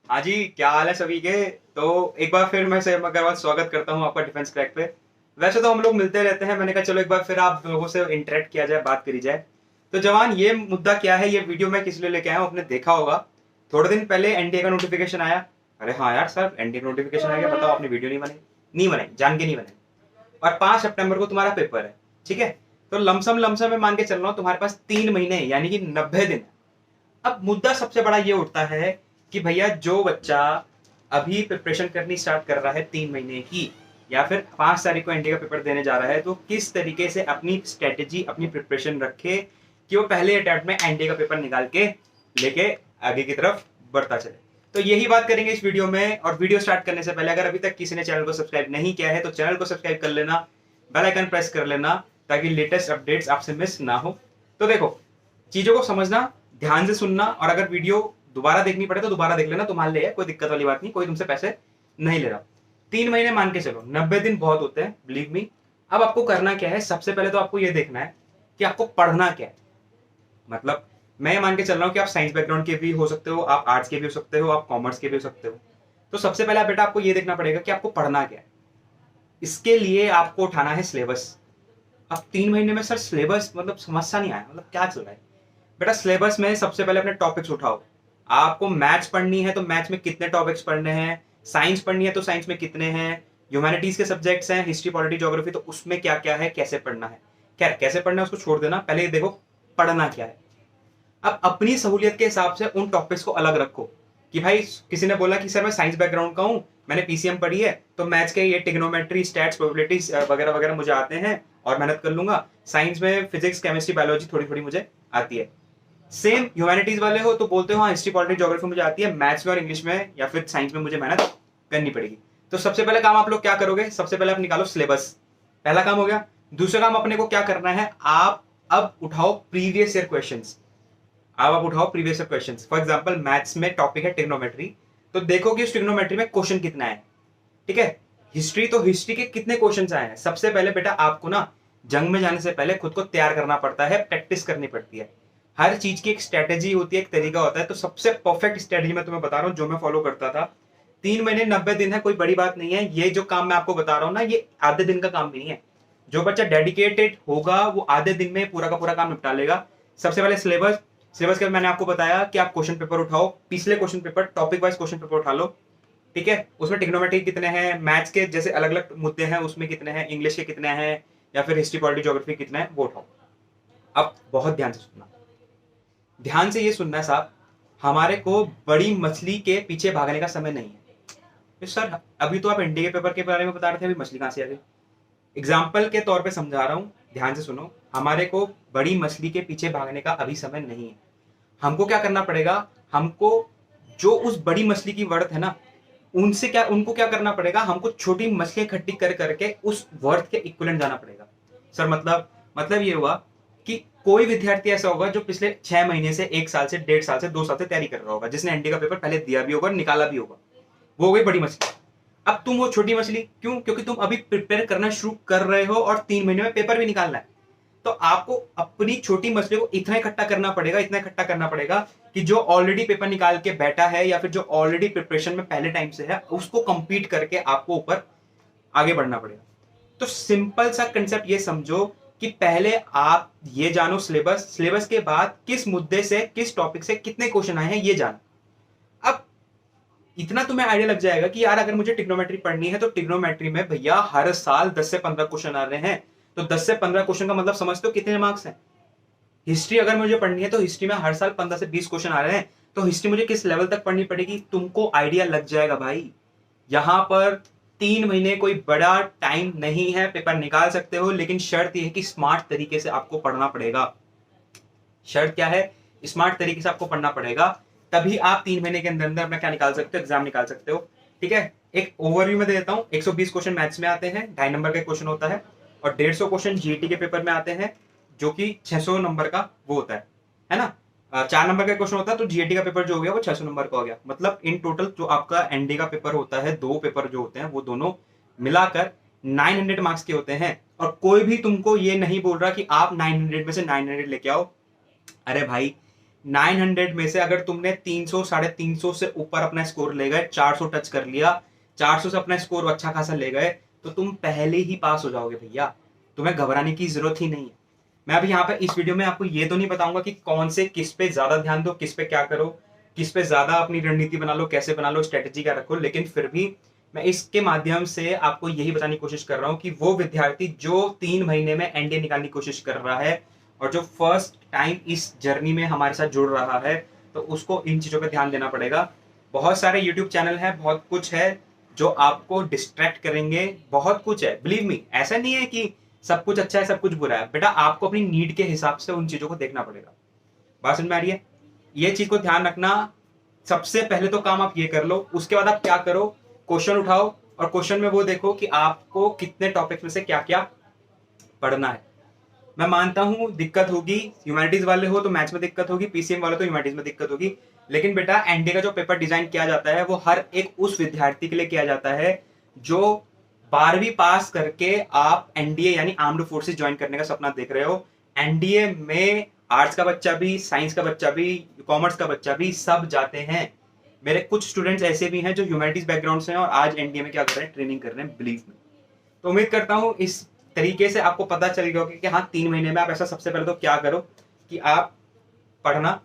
हाँ जी, क्या हाल है सभी के। तो एक बार फिर मैं सैम अग्रवाल स्वागत करता हूँ आपका डिफेंस क्रैक पे। वैसे तो हम लोग मिलते रहते हैं, मैंने कहा चलो एक बार फिर आप लोगों से इंटरेक्ट किया जाए, बात करी जाए। तो जवान, ये मुद्दा क्या है, ये वीडियो मैं किस लिए लेके आया हूँ, आपने देखा होगा थोड़े दिन पहले एनडीए का नोटिफिकेशन आया। अरे हाँ यार सर, एनडीए का नोटिफिकेशन आ गया, बताओ आपने वीडियो नहीं बनाई। नहीं बनाई, जान के नहीं बनाई। और 5 सितंबर को तुम्हारा पेपर है, ठीक है। तो लमसम लमसम में मान के चल रहा हूँ तुम्हारे पास 3 महीने यानी कि 90 दिन। अब मुद्दा सबसे बड़ा ये उठता है कि भैया जो बच्चा अभी प्रिपरेशन करनी स्टार्ट कर रहा है 3 महीने की, या फिर 5 तारीख को एनडीए का पेपर देने जा रहा है, तो किस तरीके से अपनी स्ट्रेटेजी, अपनी प्रिपरेशन रखे कि वो पहले अटेम्प्ट में एनडीए का पेपर निकाल के लेके आगे की तरफ बढ़ता चले। तो यही बात करेंगे इस वीडियो में। और वीडियो स्टार्ट करने से पहले अगर अभी तक किसी ने चैनल को सब्सक्राइब नहीं किया है तो चैनल को सब्सक्राइब कर लेना, बेल आइकन प्रेस कर लेना, ताकि लेटेस्ट अपडेट्स आपसे मिस ना हो। तो देखो, चीजों को समझना, ध्यान से सुनना, और अगर वीडियो दोबारा देखनी पड़े तो दोबारा देख लेना, तुम्हारे लिए कोई दिक्कत वाली बात नहीं, कोई तुमसे पैसे नहीं ले रहा। 3 महीने मान के चलो, 90 दिन बहुत होते हैं, बिलीव मी। अब आपको करना क्या है, सबसे पहले तो आपको यह देखना है कि आपको पढ़ना क्या है। मतलब मैं मान के चल रहा हूँ कि आप साइंस बैकग्राउंड के भी हो सकते हो, आप आर्ट्स के भी हो सकते हो, आप कॉमर्स के भी हो सकते हो। तो सबसे पहले बेटा आपको यह देखना पड़ेगा कि आपको पढ़ना क्या है। इसके लिए आपको उठाना है सिलेबस। अब 3 महीने में सर सिलेबस मतलब समस्या नहीं आया, मतलब क्या चल रहा है। बेटा सिलेबस में सबसे पहले अपने टॉपिक्स उठाओ। आपको मैथ्स पढ़नी है तो मैथ्स में कितने टॉपिक्स पढ़ने हैं, साइंस पढ़नी है तो साइंस में कितने हैं, ह्यूमैनिटीज के सब्जेक्ट्स हैं, हिस्ट्री पॉलिटी ज्योग्राफी, तो उसमें क्या क्या है, कैसे पढ़ना है। खैर कैसे पढ़ना है उसको छोड़ देना, पहले ये देखो पढ़ना क्या है। अब अपनी सहूलियत के हिसाब से उन टॉपिक्स को अलग रखो। कि भाई किसी ने बोला कि सर मैं साइंस बैकग्राउंड का हूं, मैंने पीसीएम पढ़ी है, तो मैथ्स के ये टिग्नोमेट्री, स्टैट्स, प्रोबेबिलिटीज वगैरह वगैरह मुझे आते हैं और मेहनत कर लूंगा। साइंस में फिजिक्स, केमिस्ट्री, बायोलॉजी थोड़ी थोड़ी मुझे आती है। सेम ह्यूमैनिटीज वाले हो तो बोलते हो हाँ हिस्ट्री पॉलिटी ज्योग्राफी मुझे आती है, मैथ्स में और इंग्लिश में या फिर साइंस में मुझे मेहनत करनी पड़ेगी। तो सबसे पहले काम आप लोग क्या करोगे, सबसे पहले आप निकालो सिलेबस। पहला काम हो गया। दूसरा काम अपने को क्या करना है, आप अब उठाओ प्रीवियस ईयर क्वेश्चंस। अब आप उठाओ previous year questions. For example maths में टॉपिक है ट्रिग्नोमेट्री, तो देखो कि उस ट्रिग्नोमेट्री में क्वेश्चन कितना है, ठीक है। हिस्ट्री, तो हिस्ट्री के कितने क्वेश्चन आए हैं। सबसे पहले बेटा आपको ना जंग में जाने से पहले खुद को तैयार करना पड़ता है, प्रैक्टिस करनी पड़ती है। हर चीज की एक स्ट्रेटेजी होती है, एक तरीका होता है। तो सबसे परफेक्ट स्ट्रेटेजी मैं तुम्हें बता रहा हूं, जो मैं फॉलो करता था। 3 महीने 90 दिन है, कोई बड़ी बात नहीं है। ये जो काम मैं आपको बता रहा हूं ना, ये आधे दिन का काम भी नहीं है। जो बच्चा डेडिकेटेड होगा वो आधे दिन में पूरा का पूरा काम निपटा लेगा। सबसे पहले सिलेबस। सिलेबस के मैंने आपको बताया कि आप क्वेश्चन पेपर उठाओ, पिछले question paper, topic wise question paper उठा लो, ठीक है। उसमें टिग्नोमेट्री कितने हैं, मैथ्स के जैसे अलग अलग मुद्दे हैं उसमें कितने हैं, इंग्लिश के कितने हैं, या फिर हिस्ट्री पॉलिटी ज्योग्राफी कितना है, वो उठाओ। अब बहुत ध्यान से सुनना, ध्यान से ये सुनना साहब। हमारे को बड़ी मछली के पीछे भागने का समय नहीं है। तो सर अभी तो आप एनडीए के पेपर के बारे में बता रहे थे, अभी मछली कहां से आ गई। एग्जाम्पल के तौर पे समझा रहा हूं, ध्यान से सुनो। हमारे को बड़ी मछली के पीछे भागने का अभी समय नहीं है। हमको क्या करना पड़ेगा, हमको जो उस बड़ी मछली की वर्थ है ना, उनसे क्या, उनको क्या करना पड़ेगा, हमको छोटी मछलियां इकट्ठी कर करके उस वर्थ के इक्विवेलेंट जाना पड़ेगा। सर मतलब ये हुआ कि कोई विद्यार्थी ऐसा होगा जो पिछले 6 महीने से, 1 साल से, 1.5 साल से, 2 साल से तैयारी कर रहा होगा, जिसने एनडी का पेपर पहले दिया भी होगा और निकाला भी होगा। वो हो गई बड़ी मछली। अब तुम हो छोटी मछली, क्यों, क्योंकि तुम अभी प्रिपेयर करना शुरू कर रहे हो और 3 महीने में पेपर भी निकालना है। तो आपको अपनी छोटी मछली को इतना इकट्ठा करना पड़ेगा, इतना इकट्ठा करना पड़ेगा कि जो ऑलरेडी पेपर निकाल के बैठा है या फिर जो ऑलरेडी प्रिपरेशन में पहले टाइम से है, उसको कंपीट करके आपको ऊपर आगे बढ़ना पड़ेगा। तो सिंपल सा कंसेप्ट ये समझो कि पहले आप ये जानो सिलेबस, सिलेबस के बाद किस मुद्दे से, किस टॉपिक से कितने क्वेश्चन आए हैं ये जानो। अब इतना तुम्हें आइडिया लग जाएगा कि यार अगर मुझे टिग्नोमेट्री पढ़नी है तो टिग्नोमेट्री में भैया हर साल 10 से 15 क्वेश्चन आ रहे हैं। तो 10 से 15 क्वेश्चन का मतलब समझते हो कितने मार्क्स हैं। हिस्ट्री अगर मुझे पढ़नी है तो हिस्ट्री में हर साल 15 से 20 क्वेश्चन आ रहे हैं। तो हिस्ट्री मुझे किस लेवल तक पढ़नी पड़ेगी, तुमको आइडिया लग जाएगा भाई। यहां पर 3 महीने कोई बड़ा टाइम नहीं है, पेपर निकाल सकते हो, लेकिन शर्त यह है कि स्मार्ट तरीके से आपको पढ़ना पड़ेगा। शर्त क्या है, स्मार्ट तरीके से आपको पढ़ना पड़ेगा, तभी आप 3 महीने के अंदर अंदर अपना क्या निकाल सकते हो, एग्जाम निकाल सकते हो, ठीक है। एक ओवरव्यू में दे देता हूं। 120 क्वेश्चन मैथ्स में आते हैं, 2.5 नंबर का क्वेश्चन होता है, और 150 क्वेश्चन जीटी के पेपर में आते हैं, जो कि 600 नंबर का वो होता है ना। 4 नंबर का क्वेश्चन होता है, तो जीएटी का पेपर जो हो गया वो 600 नंबर का हो गया। मतलब इन टोटल जो आपका एनडी का पेपर होता है, दो पेपर जो होते हैं वो दोनों मिलाकर 900 मार्क्स के होते हैं। और कोई भी तुमको ये नहीं बोल रहा कि आप 900 में से 900 लेके आओ। अरे भाई 900 में से अगर तुमने 300 350 से ऊपर अपना स्कोर ले गए, 400 टच कर लिया, 400 से अपना स्कोर अच्छा खासा ले गए, तो तुम पहले ही पास हो जाओगे भैया, तुम्हें घबराने की जरूरत ही नहीं है। मैं अभी यहाँ पे इस वीडियो में आपको ये तो नहीं बताऊंगा कि कौन से किस पे ज्यादा ध्यान दो, किस पे क्या करो, किस पे ज्यादा अपनी रणनीति बना लो, कैसे बना लो, स्ट्रेटेजी क्या रखो, लेकिन फिर भी मैं इसके माध्यम से आपको यही बताने की कोशिश कर रहा हूँ कि वो विद्यार्थी जो 3 महीने में एनडीए निकालने की कोशिश कर रहा है और जो फर्स्ट टाइम इस जर्नी में हमारे साथ जुड़ रहा है, तो उसको इन चीजों पे ध्यान देना पड़ेगा। बहुत सारे यूट्यूब चैनल है, बहुत कुछ है जो आपको डिस्ट्रैक्ट करेंगे, बहुत कुछ है, बिलीव मी। ऐसा नहीं है कि सब कुछ अच्छा है सब कुछ बुरा है, बेटा आपको अपनी नीड के हिसाब से उन चीजों को देखना पड़ेगा। बात समझ में आ रही है? ये चीज को ध्यान रखना। सबसे पहले तो काम आप ये कर लो, उसके बाद आप क्या करो, क्वेश्चन उठाओ और क्वेश्चन में वो देखो कि आपको कितने टॉपिक्स में से क्या क्या पढ़ना है। मैं मानता हूं दिक्कत होगी, ह्यूमैनिटीज वाले हो तो मैथ्स में दिक्कत होगी, पीसीएम वाले तो ह्यूमैनिटीज में दिक्कत होगी, लेकिन बेटा एनडीए का जो पेपर डिजाइन किया जाता है वो हर एक उस विद्यार्थी के लिए किया जाता है जो 12वीं पास करके आप एनडीए यानी आर्म्ड फोर्सेस ज्वाइन करने का सपना देख रहे हो। एनडीए में आर्ट्स का बच्चा भी, साइंस का बच्चा भी, कॉमर्स का बच्चा भी, सब जाते हैं। मेरे कुछ स्टूडेंट्स ऐसे भी हैं जो ह्यूमैनिटीज बैकग्राउंड से हैं और आज एनडीए में क्या कर रहे हैं, ट्रेनिंग कर रहे हैं, बिलीव में। तो उम्मीद करता हूं इस तरीके से आपको पता चल गया होगा कि हाँ 3 महीने में आप ऐसा सबसे पहले तो क्या करो कि आप पढ़ना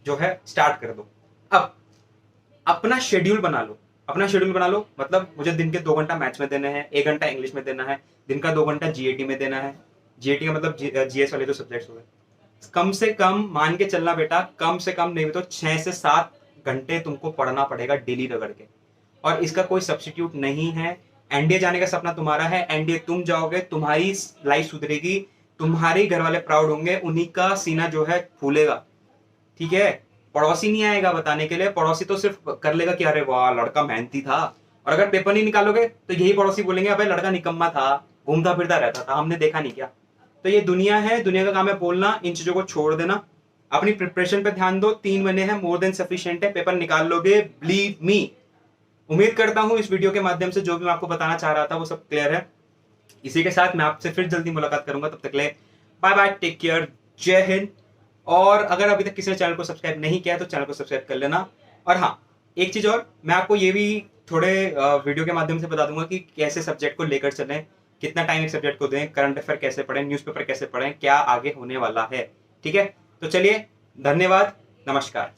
जो है स्टार्ट कर दो। अब अपना शेड्यूल बना लो, अपना शेड्यूल बना लो, मतलब मुझे दिन के 2 घंटा मैथ्स में देने हैं, 1 घंटा इंग्लिश में देना है, दिन का 2 घंटा जीएटी में देना है। जीएटी का मतलब जीएस वाले जो सब्जेक्ट्स हो गए। कम से कम मान के चलना बेटा, कम से कम नहीं तो 6 से 7 घंटे तुमको पढ़ना पड़ेगा डेली रगड़ के, और इसका कोई सब्स्टिट्यूट नहीं है। एनडीए जाने का सपना तुम्हारा है, एनडीए तुम जाओगे, तुम्हारी लाइफ सुधरेगी, तुम्हारे घर वाले प्राउड होंगे, उन्हीं का सीना जो है फूलेगा, ठीक है। पड़ोसी नहीं आएगा बताने के लिए, पड़ोसी तो सिर्फ कर लेगा कि अरे वाह लड़का मेहनती था, और अगर पेपर नहीं निकालोगे तो यही पड़ोसी बोलेंगे अबे लड़का निकम्मा था, घूमता फिरता रहता था, हमने देखा नहीं क्या। तो ये दुनिया है, दुनिया का काम है बोलना, इन चीजों को छोड़ देना, अपनी प्रिपरेशन पे ध्यान दो। 3 महीने हैं, मोर देन सफिशिएंट है, पेपर निकाल लोगे, बिलीव मी। उम्मीद करता हूं इस वीडियो के माध्यम से जो भी मैं आपको बताना चाह रहा था वो सब क्लियर है। इसी के साथ मैं आपसे फिर जल्दी मुलाकात करूंगा, तब तक ले बाय बाय, टेक केयर, जय हिंद। और अगर अभी तक किसी ने चैनल को सब्सक्राइब नहीं किया तो चैनल को सब्सक्राइब कर लेना। और हाँ, एक चीज और, मैं आपको ये भी थोड़े वीडियो के माध्यम से बता दूंगा कि कैसे सब्जेक्ट को लेकर चलें, कितना टाइम एक सब्जेक्ट को दें, करंट अफेयर कैसे पढ़ें, न्यूज़पेपर कैसे पढ़ें, क्या आगे होने वाला है, ठीक है। तो चलिए, धन्यवाद, नमस्कार।